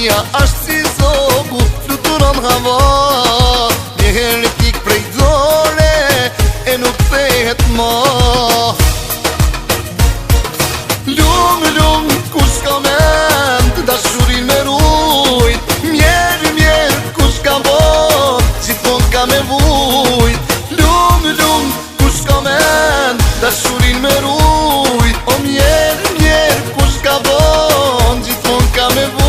dashnia është si zogu, fluturon hava. Njëherë pik prej dore e nuk thehet ma. Lumë, lumë, kush ka mend dashurin me rujt. Mjerë, mjerë, kush ka bo, gjithmon ka me vujt. Lumë, lumë, kush ka mend dashurin me rujt. O mjerë, mjerë, kush ka bo, gjithmon ka me vujt.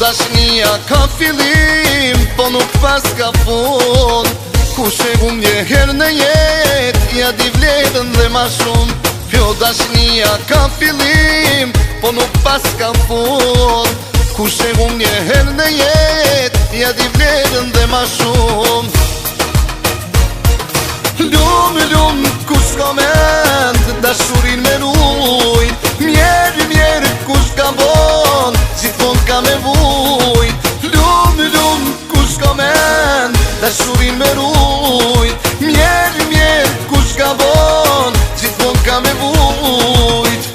Dashnia ka fillim, po nuk pas ka fund. Kush e hum njëherë në jet, ja di vlerën dhe ma shumë. Kjo dashnia ka fillim, po nuk pas ka fund. Kush e hum njëherë në jet, ja di vlerën dhe ma shumë. Lumë, lumë, kush ka mend dashurin me rujt. Mjerë, mjerë, kush ka bon, gjithmon ka me vujt. Lumë, lumë, kush ka mend dashurin me rujt. Mjerë, mjerë, kush ka bon, gjithmon ka me vujt.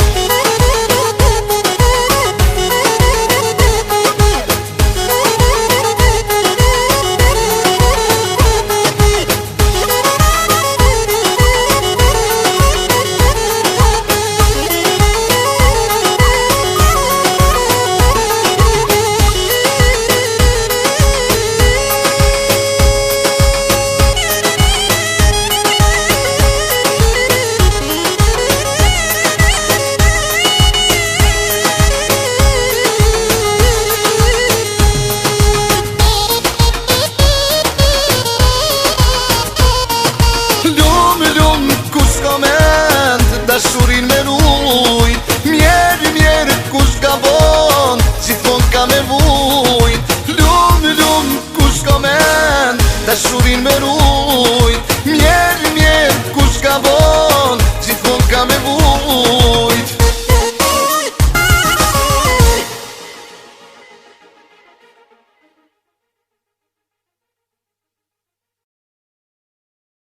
Dashurin me rujt. Mjerë, mjerë, kush ka bon, gjithmon ka me vujt. Lumë, lumë, kush ka mend dashurin me rujt. Mjerë, mjerë, kush ka bon,